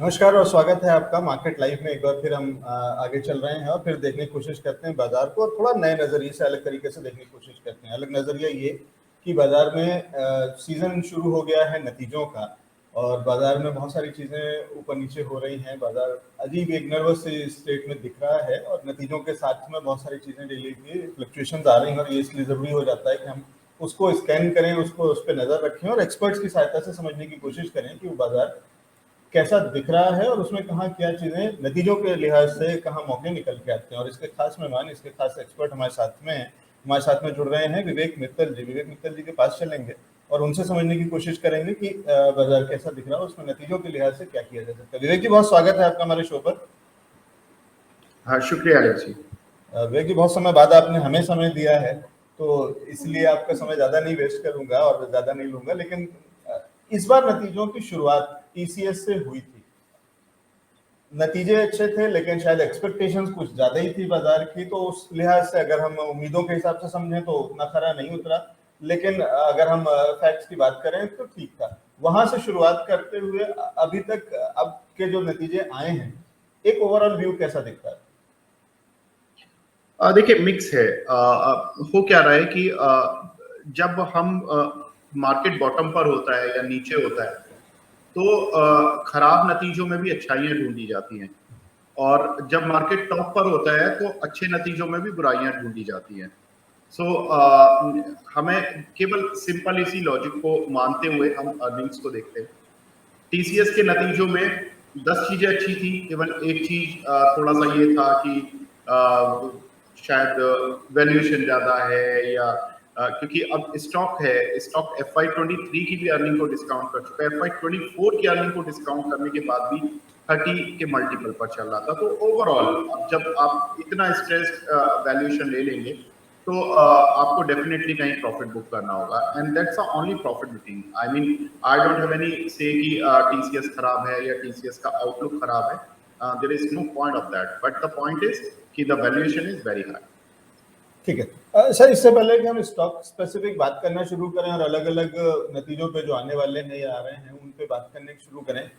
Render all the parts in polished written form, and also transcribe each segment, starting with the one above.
नमस्कार और स्वागत है आपका मार्केट लाइव में। एक बार फिर हम आगे चल रहे हैं और फिर देखने की कोशिश करते हैं बाजार को, और थोड़ा नए नज़रिए से अलग तरीके से देखने की कोशिश करते हैं। अलग नज़रिया ये कि बाजार में सीजन शुरू हो गया है नतीजों का, और बाजार में बहुत सारी चीज़ें ऊपर नीचे हो रही हैं। बाजार अजीब एक नर्वस स्टेट में दिख रहा है, और नतीजों के साथ में बहुत सारी चीज़ें डेली की फ्लक्चुएशन आ रही हैं, और ये इसलिए ज़रूरी हो जाता है कि हम उसको स्कैन करें, उसको उस पर नज़र रखें और एक्सपर्ट्स की सहायता से समझने की कोशिश करें कि वो बाजार कैसा दिख रहा है और उसमें कहाँ क्या चीज़ें नतीजों के लिहाज से कहाँ मौके निकल के आते हैं। और इसके खास मेहमान, इसके खास एक्सपर्ट हमारे साथ में हैं। हमारे साथ में जुड़ रहे हैं विवेक मित्तल जी। विवेक मित्तल जी के पास चलेंगे और उनसे समझने की कोशिश करेंगे कि बाजार कैसा दिख रहा है, उसमें नतीजों के लिहाज से क्या किया जा सकता है। विवेक जी, बहुत स्वागत है आपका हमारे शो पर। हाँ, शुक्रिया आलोक जी। विवेक जी, बहुत समय बाद आपने हमें समय दिया है, तो इसलिए आपका समय ज़्यादा नहीं वेस्ट करूंगा और ज़्यादा नहीं लूंगा। लेकिन इस बार नतीजों की शुरुआत टीसीएस से हुई थी। नतीजे अच्छे थे, लेकिन शायद एक्सपेक्टेशंस कुछ ज्यादा ही थी बाजार की, तो उस लिहाज से अगर हम उम्मीदों के हिसाब से समझें तो उतना खरा नहीं उतरा। लेकिन अगर हम फैक्ट्स की बात करें तो ठीक था। वहां से शुरुआत करते हुए अभी तक अब के जो नतीजे आए हैं, एक ओवरऑल व्यू कैसा दिखता है? देखिए, मिक्स है। हो क्या रहा है कि जब हम मार्केट बॉटम पर होता है या नीचे होता है, तो खराब नतीजों में भी अच्छाइयां ढूंढी जाती हैं, और जब मार्केट टॉप पर होता है तो अच्छे नतीजों में भी बुराइयां ढूंढी जाती हैं। सो हमें केवल सिंपल इसी लॉजिक को मानते हुए हम अर्निंग्स को देखते हैं। टीसीएस के नतीजों में 10 चीजें अच्छी थी, केवल एक चीज थोड़ा सा ये था कि शायद वैल्यूएशन ज्यादा है, या क्योंकि अब स्टॉक FY23 की भी अर्निंग को डिस्काउंट कर चुका है। FY24 की अर्निंग को डिस्काउंट करने के बाद भी 30 के मल्टीपल पर चल रहा था। तो ओवरऑल अब जब आप इतना स्ट्रेस्ड वैल्यूएशन ले लेंगे, तो आपको डेफिनेटली कहीं प्रॉफिट बुक करना होगा, and that's the only profit booking. I mean, I don't have any से कि टीसीएस खराब है या टीसीएस का आउटलुक खराब है। There is no point of that, but the point is कि the valuation is very high. ठीक है सर, इससे पहले कि हम स्टॉक स्पेसिफिक बात करना शुरू करें और अलग अलग नतीजों पे जो आने वाले हैं या आ रहे हैं उन पे बात करने शुरू करें,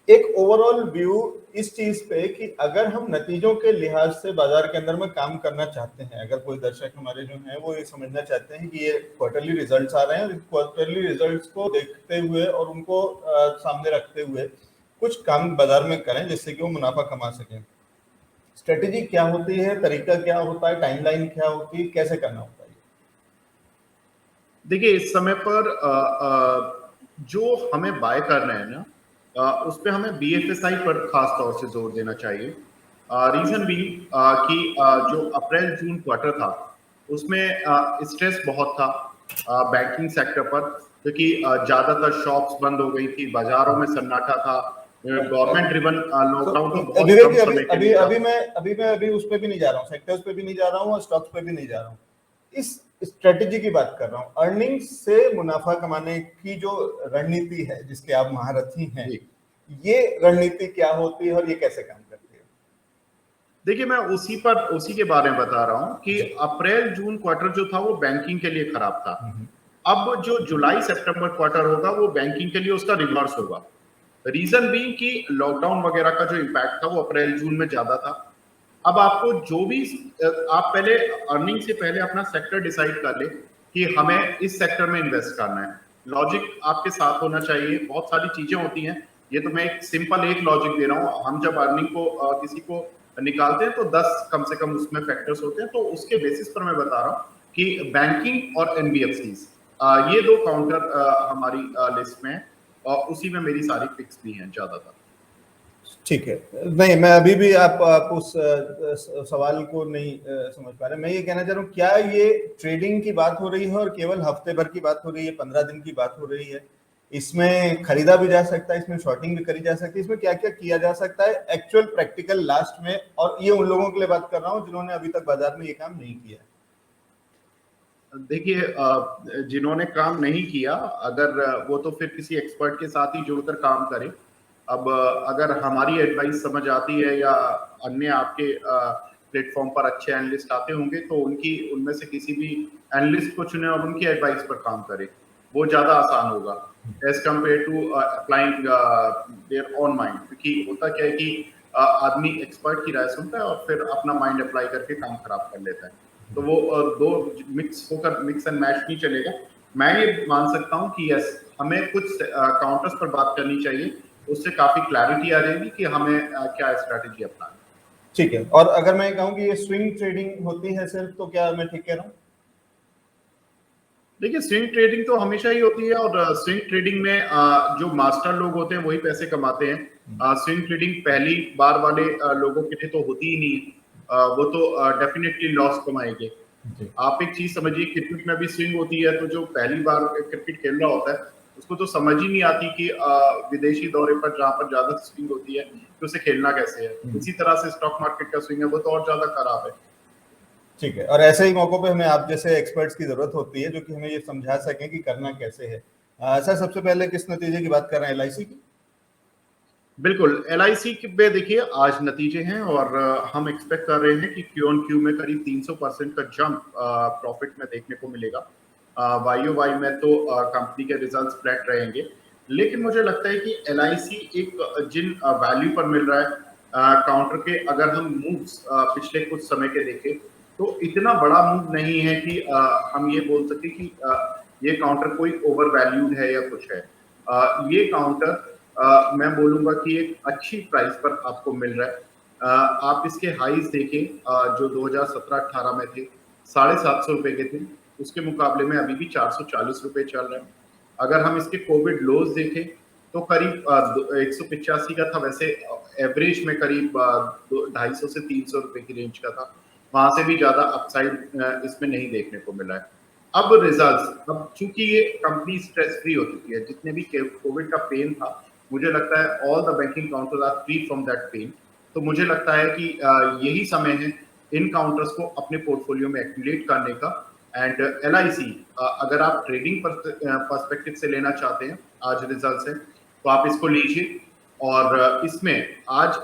एक ओवरऑल व्यू इस चीज पे कि अगर हम नतीजों के लिहाज से बाजार के अंदर में काम करना चाहते हैं, अगर कोई दर्शक हमारे जो हैं वो ये समझना चाहते हैं कि ये क्वार्टरली रिजल्ट्स आ रहे हैं, क्वार्टरली रिजल्ट्स को देखते हुए और उनको सामने रखते हुए कुछ काम बाजार में करें जिससे कि वो मुनाफा कमा सकें, स्ट्रेटेजी क्या होती है, तरीका क्या होता है, टाइमलाइन क्या होती है, कैसे करना होता है? देखिए, इस समय पर जो हमें बाय करना है ना, उस पे हमें बीएफएसआई पर खास तौर से जोर देना चाहिए। रीजन भी कि जो अप्रैल जून क्वार्टर था, उसमें स्ट्रेस बहुत था बैंकिंग सेक्टर पर, क्योंकि ज्यादातर शॉप्स बंद हो गई थी, बाजारों में सन्नाटा था, गवर्नमेंट ड्रिवन लॉकडाउन तो बहुत विवेक कम जी, समय के लिए था। अभी उस पे भी नहीं जा रहा हूँ, सेक्टर्स पे भी नहीं जा रहा हूँ और स्टॉक्स पे भी नहीं जा रहा हूँ। इस स्ट्रेटेजी की बात कर रहा हूँ, अर्निंग से मुनाफा कमाने की जो रणनीति है जिसके आप महारथी हैं, ये रणनीति क्या होती है और ये कैसे काम करती है? देखिए, मैं उसी के बारे में बता रहा हूँ कि अप्रैल जून क्वार्टर जो था वो बैंकिंग के लिए खराब था। अब जो जुलाई सितंबर क्वार्टर होगा वो बैंकिंग के लिए उसका रिवर्स होगा। रीजन भी कि लॉकडाउन वगैरह का जो इम्पैक्ट था वो अप्रैल जून में ज्यादा था। अब आपको जो भी आप पहले अर्निंग से पहले अपना सेक्टर डिसाइड कर ले कि हमें इस सेक्टर में इन्वेस्ट करना है। लॉजिक आपके साथ होना चाहिए। बहुत सारी चीजें होती हैं, ये तो मैं एक सिंपल एक लॉजिक दे रहा हूँ। हम जब अर्निंग को किसी को निकालते हैं तो 10 कम से कम उसमें फैक्टर्स होते हैं, तो उसके बेसिस पर मैं बता रहा हूँ कि बैंकिंग और एनबीएफसीज, ये दो काउंटर हमारी लिस्ट में है, और उसी में मेरी सारी पिक्स भी हैं ज्यादातर। ठीक है, नहीं मैं अभी भी आप उस सवाल को नहीं समझ पा रहे। मैं ये कहना चाह रहा हूँ, क्या ये ट्रेडिंग की बात हो रही है और केवल हफ्ते भर की बात हो रही है, 15 दिन की बात हो रही है? इसमें खरीदा भी जा सकता है, इसमें शॉर्टिंग भी करी जा सकती है, इसमें क्या क्या किया जा सकता है एक्चुअल प्रैक्टिकल लास्ट में? और ये उन लोगों के लिए बात कर रहा हूँ जिन्होंने अभी तक बाजार में ये काम नहीं किया। देखिए, जिन्होंने काम नहीं किया, अगर वो तो फिर किसी एक्सपर्ट के साथ ही जुड़कर काम करें। अब अगर हमारी एडवाइस समझ आती है या अन्य आपके प्लेटफॉर्म पर अच्छे एनालिस्ट आते होंगे, तो उनमें से किसी भी एनालिस्ट को चुने और उनकी एडवाइस पर काम करें। वो ज्यादा आसान होगा as compared to applying their on mind. क्योंकि होता क्या है कि आदमी एक्सपर्ट की राय सुनता है और फिर अपना माइंड अप्लाई करके काम खराब कर लेता है। तो वो दो मिक्स एंड मैच नहीं चलेगा। मैं ये मान सकता हूँ कि यस, हमें कुछ काउंटर्स पर बात करनी चाहिए, उससे काफी क्लैरिटी आ जाएगी कि हमें क्या स्ट्रैटेजी अपनानी। ठीक है, और अगर मैं कहूँ कि ये स्विंग ट्रेडिंग होती है सिर्फ, तो क्या मैं ठीक कह रहा हूँ? देखिए, स्विंग ट्रेडिंग तो हमेशा ही होती है, और स्विंग ट्रेडिंग में जो मास्टर लोग होते हैं वही पैसे कमाते हैं। स्विंग ट्रेडिंग पहली बार वाले लोगों के लिए तो होती ही नहीं है। वो तो डेफिनेटली लॉस कमाएंगे। आप एक चीज समझिए, क्रिकेट में भी स्विंग होती है, तो जो पहली बार क्रिकेट खेल रहा होता है उसको तो समझ ही नहीं आती कि विदेशी दौरे पर जहाँ पर ज्यादा स्विंग होती है तो उसे खेलना कैसे है। इसी तरह से स्टॉक मार्केट का स्विंग है, वो तो और ज्यादा खराब है। ठीक है, और ऐसे ही मौकों पे हमें आप जैसे एक्सपर्ट्स की जरूरत होती है जो कि हमें ये समझा सकें कि करना कैसे है। सर, सबसे पहले किस नतीजे की बात कर रहे हैं, एलआईसी की? बिल्कुल, एलआईसी पे देखिए आज नतीजे हैं, और हम एक्सपेक्ट कर रहे हैं कि क्यू ऑन क्यू में करीब 300% का जंप प्रॉफिट में देखने को मिलेगा। वाई ओ वाई में तो कंपनी के रिजल्ट्स फ्लैट रहेंगे, लेकिन मुझे लगता है कि एलआईसी एक जिन वैल्यू पर मिल रहा है काउंटर के, अगर हम मूव्स पिछले कुछ समय के देखें तो इतना बड़ा मूव नहीं है कि हम ये बोल सके कि ये काउंटर कोई ओवर वैल्यूड है या कुछ है। ये काउंटर मैं बोलूंगा कि एक अच्छी प्राइस पर आपको मिल रहा है। आप इसके हाईज देखें जो 2017-18 में थे, 750 रुपए के थे, उसके मुकाबले में अभी भी 440 रुपए चल रहे हैं। अगर हम इसके कोविड लोज देखें तो करीब 185 का था, वैसे एवरेज में करीब 250 से 300 रुपए की रेंज का था। वहां से भी ज्यादा अपसाइड इसमें नहीं देखने को मिला है। अब रिजल्ट्स, अब चूंकि ये कंपनी स्ट्रेस फ्री हो चुकी है, जितने भी कोविड का पेन था, मुझे लगता है all the banking counters are free from that pain. तो मुझे लगता है कि यही समय है इन काउंटर्स को अपने पोर्टफोलियो में एक्यूमुलेट करने का। एंड एलआईसी, अगर आप ट्रेडिंग पर्सपेक्टिव से लेना चाहते हैं, आज रिजल्ट्स है तो आप इसको लीजिए। और इसमें आज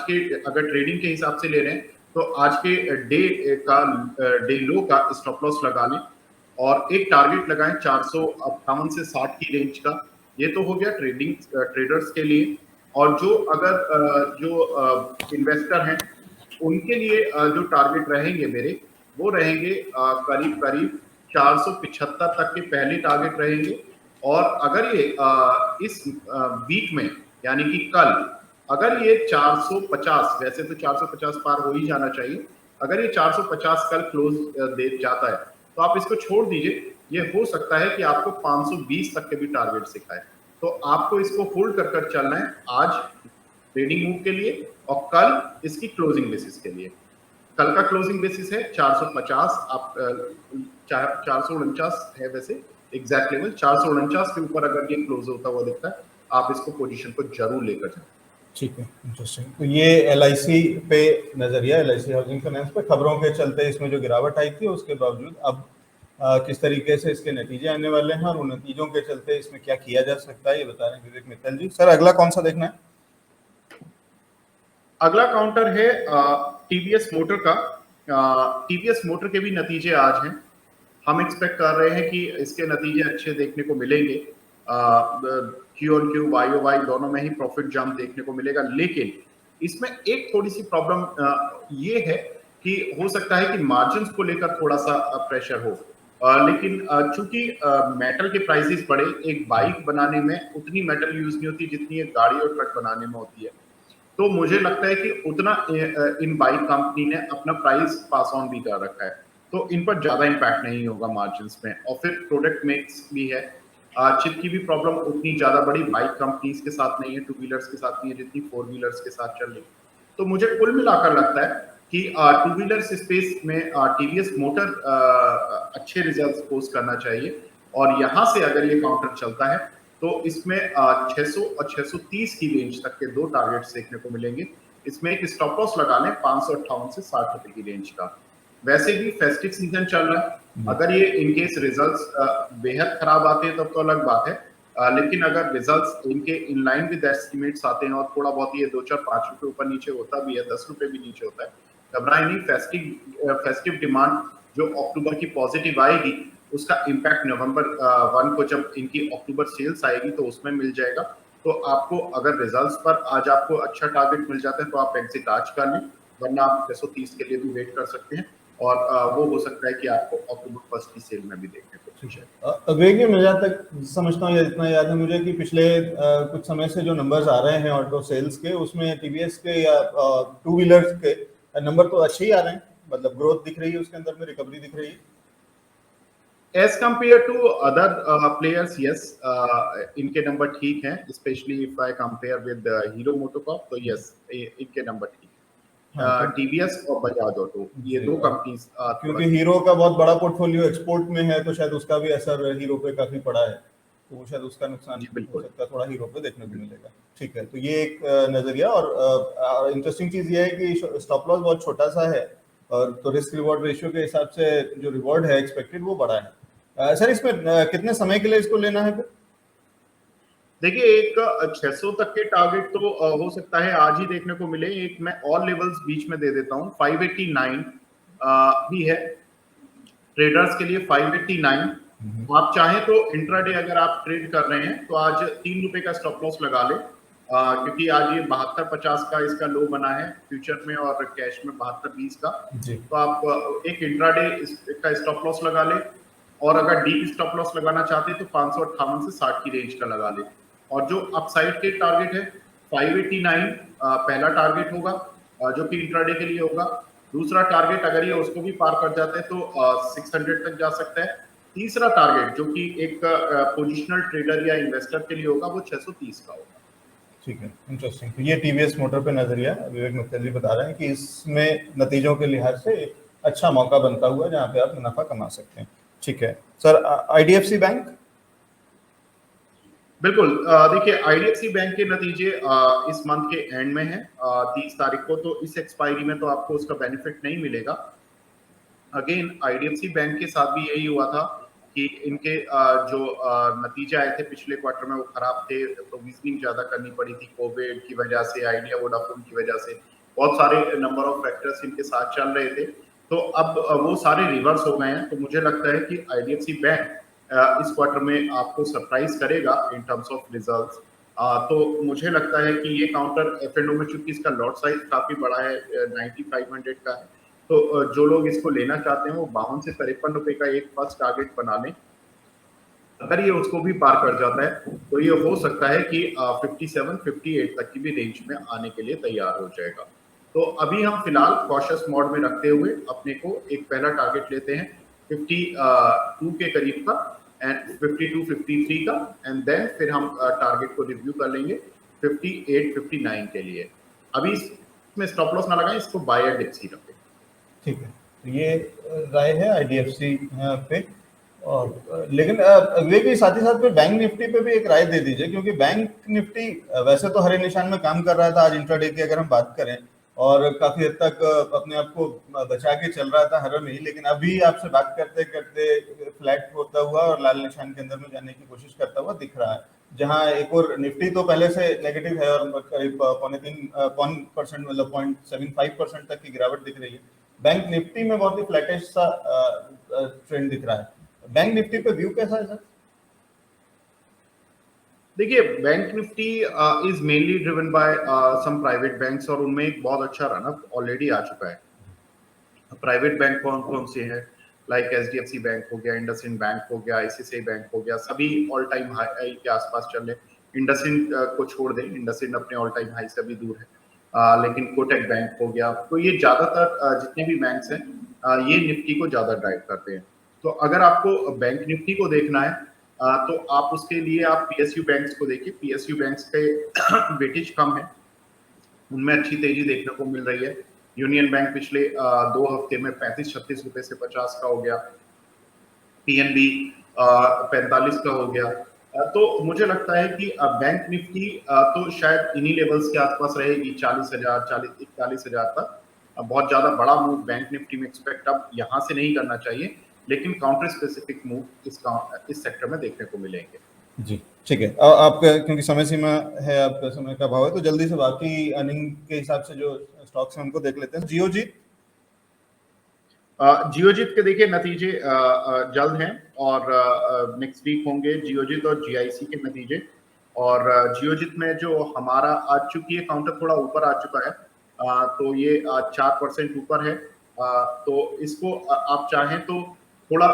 के अगर ट्रेडिंग के हिसाब से ले रहे हैं तो आज के डे लो का स्टॉप लॉस लगा लें, और एक टारगेट लगाएं 458 से 60 की रेंज का। ये तो हो गया ट्रेडर्स के लिए। और जो इन्वेस्टर हैं उनके लिए जो टारगेट रहेंगे मेरे, वो रहेंगे करीब करीब 475 तक के पहले टारगेट रहेंगे। और अगर ये इस वीक में, यानी कि कल, अगर ये 450, वैसे तो 450 पार हो ही जाना चाहिए, अगर ये 450 कल क्लोज दे जाता है तो आप इसको छोड़ दीजिए। ये हो सकता है कि आपको 520 तक के भी टारगेट सिखाए। तो आपको इसको होल्ड कर कर चलना है आज ट्रेडिंग मूव के लिए, और कल इसकी क्लोजिंग बेसिस के लिए। कल का क्लोजिंग बेसिस है 450, आप 449 है वैसे एग्जैक्ट लेवल। 449 के ऊपर अगर ये क्लोज होता हुआ दिखता है, आप इसको पोजीशन को जरूर लेकर जाए। ठीक है, इंटरेस्टिंग। तो ये एलआईसी पे नजरिया, एलआईसी हाउसिंग फाइनेंस पे खबरों के चलते इसमें जो गिरावट आई थी, उसके बावजूद अब किस तरीके से इसके नतीजे आने वाले हैं और उन नतीजों के चलते इसमें क्या किया जा सकता है, ये बता रहे हैं विवेक मित्तल जी। सर, अगला कौन सा देखना है? अगला काउंटर है टीवीएस मोटर का। टीवीएस मोटर के भी नतीजे आज हैं। हम एक्सपेक्ट कर रहे हैं कि इसके नतीजे अच्छे देखने को मिलेंगे। Q on Q, Y O Y दोनों में ही प्रॉफिट जंप देखने को मिलेगा। लेकिन इसमें एक थोड़ी सी प्रॉब्लम ये है कि हो सकता है कि मार्जिन को लेकर थोड़ा सा प्रेशर हो। लेकिन चूंकि मेटल के प्राइसेस बढ़े, एक बाइक बनाने में उतनी मेटल यूज नहीं होती जितनी एक गाड़ी और ट्रक बनाने में होती है। तो मुझे लगता है कि उतना इन बाइक कंपनी ने अपना प्राइस पास ऑन भी कर रखा है, तो इन पर ज्यादा इम्पैक्ट नहीं होगा मार्जिन्स में। और फिर प्रोडक्ट मिक्स भी है। चिप की भी प्रॉब्लम उतनी ज्यादा बड़ी बाइक कंपनीज के साथ नहीं है, टू व्हीलर्स के साथ नहीं है जितनी फोर व्हीलर्स के साथ चल रही। तो मुझे कुल मिलाकर लगता है कि टू व्हीलर्स स्पेस में टीवीएस मोटर अच्छे रिजल्ट्स पोस्ट करना चाहिए। और यहाँ से अगर ये काउंटर चलता है तो इसमें 600 और 630 की रेंज तक के दो टारगेट्स देखने को मिलेंगे। इसमें एक स्टॉप लॉस लगा लें 558 से 60 रुपए की रेंज का। वैसे भी फेस्टिव सीजन चल रहा है, अगर ये इनकेस रिजल्ट्स बेहद खराब आते हैं तब तो अलग बात है। लेकिन अगर रिजल्ट्स इनके इन लाइन विद एस्टिमेट्स आते हैं और थोड़ा बहुत ये 2-4-5 रुपए ऊपर नीचे होता भी है, 10 रुपए भी नीचे होता है, घबराए नहीं। फेस्टिव डिमांड जो अक्टूबर की पॉजिटिव आएगी उसका इम्पैक्ट नवंबर 1 को जब इनकी अक्टूबर सेल्स आएगी तो उसमें मिल जाएगा। तो आपको अगर रिजल्ट्स पर आज आपको अच्छा टारगेट मिल जाता है तो आप एग्जिट आज कर लें, वरना आप 630 के लिए भी वेट कर सकते हैं और वो हो सकता है कि आपको अक्टूबर 1 की सेल में भी देखने को मिल जाए। देखिए मैं जहाँ तक समझता हूँ, इतना याद है मुझे कि पिछले कुछ समय से जो नंबर्स आ रहे हैं ऑटो सेल्स के, उसमें टीवीएस के या टू व्हीलर्स के नंबर तो अच्छे ही आ रहे हैं, मतलब ग्रोथ दिख रही है उसके अंदर में, रिकवरी दिख रही है As compared to other players, yes, इनके नंबर ठीक हैं, especially if I compare with Hero MotoCorp, तो yes, इनके नंबर ठीक है। टीवीएस और बजाज ऑटो, ये दो कंपनीज, क्योंकि हीरो का बहुत बड़ा पोर्टफोलियो एक्सपोर्ट में है, तो शायद उसका भी असर हीरो पे काफी पड़ा है, तो वो शायद उसका नुकसान हो सकता है थोड़ा हीरो पे देखने को मिलेगा। ठीक है, तो ये एक नजरिया। और इंटरेस्टिंग चीज ये है कि स्टॉप लॉस बहुत छोटा सा है, और तो रिस्क रिवॉर्ड रेशियो के हिसाब से जो रिवॉर्ड है एक्सपेक्टेड वो बड़ा है। सर इसमें कितने समय के लिए इसको लेना है? देखिए, एक 600 तक के टारगेट तो हो सकता है आज ही देखने को मिले। एक मैं ऑल लेवल्स बीच में दे देता हूँ, 589 भी है ट्रेडर्स के लिए, 589। आप चाहें तो इंट्राडे अगर आप ट्रेड कर रहे हैं तो आज 3 रुपए का स्टॉप लॉस लगा ले, क्योंकि आज ये 72.50 का इसका लो बना है फ्यूचर में और कैश में 72.20 का। तो आप एक इंट्राडे का स्टॉप लॉस लगा ले, और अगर डीप स्टॉप लॉस लगाना चाहते हैं तो 558 से 60 की रेंज का लगा ले। और जो अपसाइड के टारगेट है 589 पहला टारगेट होगा, जो कि इंट्राडे के लिए होगा। दूसरा टारगेट अगर ये उसको भी पार कर जाते हैं तो 600 तक जा सकता है। तीसरा टारगेट जो कि एक पोजिशनल ट्रेडर या इन्वेस्टर के लिए होगा वो 630 का होगा। ठीक है, इंटरेस्टिंग। तो ये टीवीएस मोटर पे नजरिया विवेक मित्तल जी बता रहे हैं कि इसमें नतीजों के लिहाज से अच्छा मौका बनता हुआ जहाँ पे आप मुनाफा कमा सकते हैं। ठीक है सर, आईडीएफसी बैंक? बिल्कुल, देखिए आईडीएफसी बैंक के नतीजे इस मंथ के एंड में है, 30 तारीख को, तो इस एक्सपायरी में तो आपको उसका बेनिफिट नहीं मिलेगा। अगेन आईडीएफसी बैंक के साथ भी यही हुआ था कि इनके जो नतीजे आए थे पिछले क्वार्टर में वो खराब थे, प्रोविजनिंग ज्यादा करनी पड़ी थी कोविड की वजह से, आइडिया वोडाफोन की वजह से, बहुत सारे नंबर ऑफ फैक्टर्स इनके साथ चल रहे थे। तो अब वो सारे रिवर्स हो गए हैं। तो मुझे लगता है कि आईडीएफसी बैंक इस क्वार्टर में आपको सरप्राइज करेगा इन टर्म्स ऑफ रिजल्ट्स। तो मुझे लगता है कि ये काउंटर एफ&ओ में, चूंकि इसका लॉट साइज काफी बड़ा है, 9500 का है, तो जो लोग इसको लेना चाहते हैं वो 52 से 53 रुपए का एक फर्स्ट टारगेट बना लें। अगर ये उसको भी पार कर जाता है तो ये हो सकता है कि 57, 58 तक की भी रेंज में आने के लिए तैयार हो जाएगा। तो अभी हम फिलहाल कॉशियस मोड में रखते हुए अपने को एक पहला टारगेट लेते हैं 52 के करीब का, एंड 52, 53 का, एंड देन फिर हम टारगेट को रिव्यू कर लेंगे 58, 59 के लिए। अभी इसमें स्टॉप लॉस ना लगाएं, इसको बायर डिप्स ही रखें। ठीक है, तो ये राय है आईडीएफसी पे। और लेकिन विवेक, साथ ही साथ फिर बैंक निफ्टी पे भी एक राय दे दीजिए, क्योंकि बैंक निफ्टी वैसे तो हरे निशान में काम कर रहा था आज इंट्राडे की अगर हम बात करें, और काफी हद तक अपने आप को बचा के चल रहा था हर में ही, लेकिन अभी आपसे बात करते करते फ्लैट होता हुआ और लाल निशान के अंदर में जाने की कोशिश करता हुआ दिख रहा है, जहां एक और निफ्टी तो पहले से नेगेटिव है और करीब 0.3%, मतलब 0.75% तक की गिरावट दिख रही है। बैंक निफ्टी में बहुत ही फ्लैटिश सा ट्रेंड दिख रहा है। बैंक निफ्टी पे व्यू कैसा है सर? देखिए, bank Nifty is mainly driven by some private banks, और उनमें एक बहुत अच्छा रनअप ऑलरेडी आ चुका है। प्राइवेट बैंक कौन कौन से हैं, लाइक एचडीएफसी बैंक हो गया, इंडसइंड बैंक हो गया, आईसीआईसीआई बैंक हो गया, सभी ऑल टाइम हाई के आसपास चल रहे। इंडसइंड को छोड़ दें, इंडसइंड अपने ऑल टाइम हाई से भी दूर है, लेकिन कोटक बैंक हो गया। तो ये ज्यादातर जितने भी बैंक्स हैं ये निफ्टी को ज्यादा ड्राइव करते हैं। तो अगर आपको बैंक निफ्टी को देखना है तो आप उसके लिए आप पीएसयू बैंक्स को देखिए। पीएसयू बैंक्स के वेटेज कम है, उनमें अच्छी तेजी देखने को मिल रही है। यूनियन बैंक पिछले 2 हफ्ते में 35-36 रुपए से 50 का हो गया, पीएनबी 45 का हो गया। तो मुझे लगता है कि बैंक निफ्टी तो शायद इन्हीं लेवल्स के आसपास रहेगी, 40,000, 41,000 तक। बहुत ज्यादा बड़ा मूव बैंक निफ्टी में एक्सपेक्ट अब यहाँ से नहीं करना चाहिए, लेकिन काउंटर स्पेसिफिक मूव इस सेक्टर में देखने को मिलेंगे। जी ठीक है, आप क्योंकि समय सीमा है, आपका समय का भाव है, तो जल्दी से बाकी अर्निंग के हिसाब से जो स्टॉक्स हैं उनको देख लेते हैं। जियो जी? जियोजित के देखिए नतीजे जल्द हैं और नेक्स्ट वीक होंगे जियोजित और जीआईसी के नतीजे। और जियोजित में जो हमारा आज चूंकि ये काउंटर थोड़ा ऊपर आ चुका है, तो ये 4% ऊपर है। तो इसको आप चाहें तो थोड़ा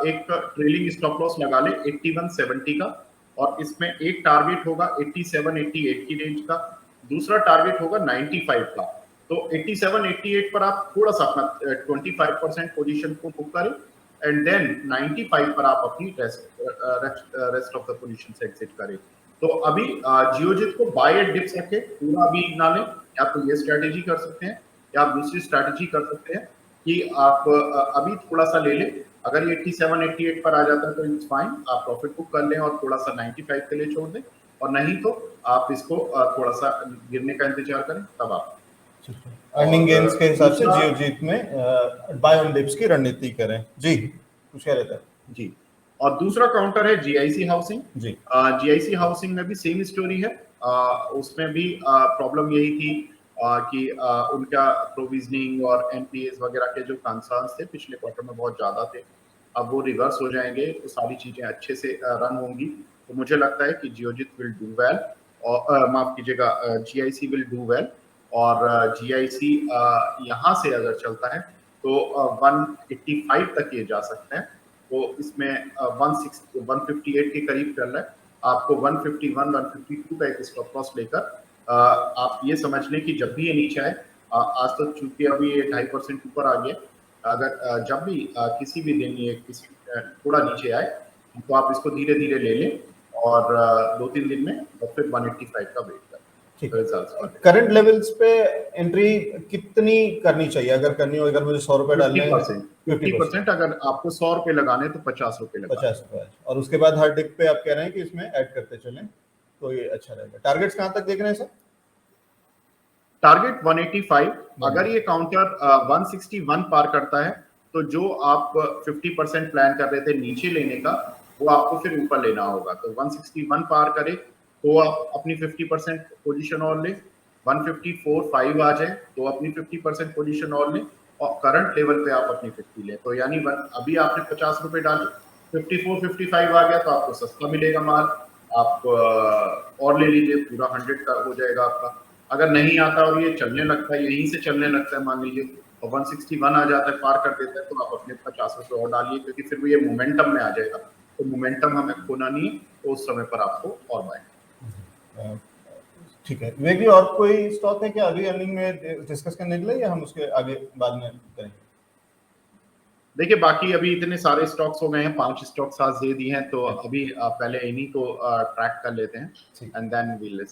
एक ट्रेलिंग स्टॉप लॉस लगा ले 8170 का, और इसमें एक टारगेट होगा 87-88 की रेंज का, दूसरा टारगेट होगा 95 का। तो 87-88 पर आप थोड़ा सा अपना 25% पोजीशन को बुक करें, एंड देन 95 पर आप अपनी रेस्ट ऑफ द पोजीशन से एग्जिट करें। तो अभी जियोजित को बाय एट डिप्स रखें, पूरा अभी ना लें। या तो ये स्ट्रेटेजी कर सकते हैं या आप दूसरी स्ट्रेटेजी कर सकते हैं कि आप अभी थोड़ा सा ले लें। अगर ये 87-88 पर आ जाता है तो इट्स फाइन, आप प्रॉफिट बुक कर लें और थोड़ा सा 95 के लिए छोड़ दें, और नहीं तो आप इसको थोड़ा सा गिरने का इंतजार करें, तब आप अर्निंग गेन्स के हिसाब से जियोजित में बाय ऑन डिप्स की रणनीति करें। जी कुछ कह रहे थे जी। और दूसरा काउंटर है जीआईसी हाउसिंग। जी, जीआईसी हाउसिंग में भी सेम स्टोरी है। उसमें भी प्रॉब्लम यही थी कि उनका प्रोविजनिंग और एनपीएस वगैरह के जो कंसर्न्स थे पिछले क्वार्टर में बहुत ज्यादा थे। अब वो रिवर्स हो जाएंगे तो सारी चीजें अच्छे से रन होंगी। तो मुझे लगता है कि जियोजित विल डू वेल, और माफ कीजिएगा जीआईसी विल डू वेल। और जीआईसी यहाँ से अगर चलता है तो 185 तक ये जा सकते हैं। तो इसमें 158 के करीब चल रहा है। आपको 151, 152 का एक स्टॉप लॉस लेकर आप ये समझ लें कि जब भी ये नीचे आए, आज तो चूंकि अभी ये 2.5% ऊपर आ गया, अगर जब भी किसी भी दिन ये थोड़ा नीचे आए तो आप इसको धीरे धीरे ले लें, और 2-3 दिन में और फिर 185 का वेट करें। करंट लेवल्स पे एंट्री कितनी करनी चाहिए? अगर करनी हो, अगर मुझे 100 रुपए डालने हैं 50%, अगर आपको 100 रुपए लगाने तो 50 रुपए लगाने, 50 रुपए, और उसके बाद हर डिप पे आप कह रहे हैं कि इसमें ऐड करते चलें, तो ये अच्छा रहेगा। टारगेट्स कहां तक देख रहे हैं सर? टारगेट 185। अगर ये काउंटर 161 पार करता है तो जो आप 50% प्लान कर रहे थे नीचे लेने का, वो आपको फिर ऊपर लेना होगा। तो 161 पार करे तो आप अपनी 50% पोजीशन और लें, 154.5 आ जाए तो अपनी 50% पोजीशन और लें, और करंट लेवल पे आप अपनी 50 लें। तो यानी अभी आपने 50 रुपए डाले, 54-55 आ गया तो आपको सस्ता मिलेगा माल, आप और ले लीजिए, पूरा 100 का हो जाएगा आपका। अगर नहीं आता और ये चलने लगता है, यहीं से चलने लगता है मान लीजिए, और 161 आ जाता है, पार कर देता है, तो आप अपने 50 रुपए और डालिए, क्योंकि फिर वो ये मोमेंटम में आ जाएगा। तो मोमेंटम हमें खोना नहीं है, तो उस समय पर आपको और बाय। ठीक है विवेक जी, और कोई स्टॉक है क्या अभी अर्निंग में डिस्कस करने के लिए, या हम उसके आगे बाद में करेंगे? देखिए बाकी अभी इतने सारे स्टॉक्स हो गए हैं, 5 स्टॉक्स आज दे दिए हैं, तो अभी पहले इन्हीं को ट्रैक कर लेते हैं, and then we will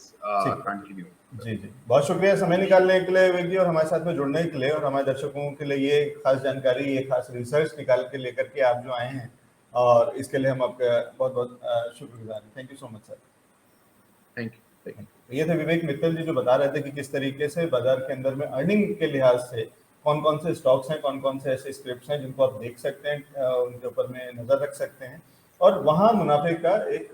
continue. जी जी, बहुत शुक्रिया समय निकालने के लिए विवेक जी, और हमारे साथ में जुड़ने के लिए, और हमारे दर्शकों के लिए ये खास जानकारी, ये खास रिसर्च निकाल के लेकर के आप जो आए हैं, और इसके लिए हम आपका बहुत बहुत शुक्रगुजार हैं। Thank you so much sir. Thank you. ये थे विवेक मित्तल जी, जो बता रहे थे कि किस तरीके से बाजार के अंदर में अर्निंग के लिहाज से कौन कौन से स्टॉक्स हैं, कौन कौन से ऐसे स्क्रिप्ट्स हैं जिनको आप देख सकते हैं, उनके ऊपर में नजर रख सकते हैं, और वहाँ मुनाफे का एक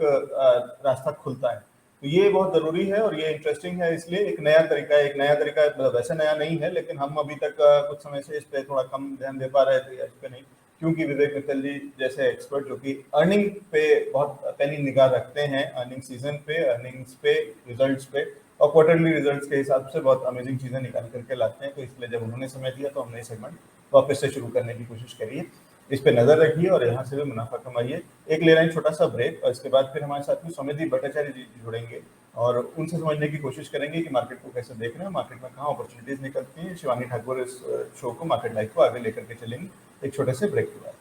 रास्ता खुलता है। तो ये बहुत ज़रूरी है और ये इंटरेस्टिंग है, इसलिए एक नया तरीका वैसे नया नहीं है, लेकिन हम अभी तक कुछ समय से इस पर थोड़ा कम ध्यान दे पा रहे थे, इस पर नहीं, क्योंकि विवेक मित्तल जी जैसे एक्सपर्ट जो कि अर्निंग पे बहुत पैनी निगाह रखते हैं, अर्निंग सीजन पे, अर्निंग्स पे, रिजल्ट्स पे, और क्वार्टरली रिजल्ट्स के हिसाब से बहुत अमेजिंग चीज़ें निकाल करके लाते हैं। तो इसलिए जब उन्होंने समय दिया तो हमने सेगमेंट वापस से शुरू करने की कोशिश करी है। इस पे नजर रखिए और यहाँ से भी मुनाफा कमाइए। एक ले रहे हैं छोटा सा ब्रेक, और इसके बाद फिर हमारे साथ में सौम्यदीप भट्टाचार्य जी जुड़ेंगे और उनसे समझने की कोशिश करेंगे कि मार्केट को कैसे देख रहे हैं, मार्केट में कहाँ अपॉर्चुनिटीज निकलती हैं। शिवानी ठाकुर इस शो को, मार्केट लाइफ को आगे लेकर के चलेंगे एक छोटे से ब्रेक के बाद।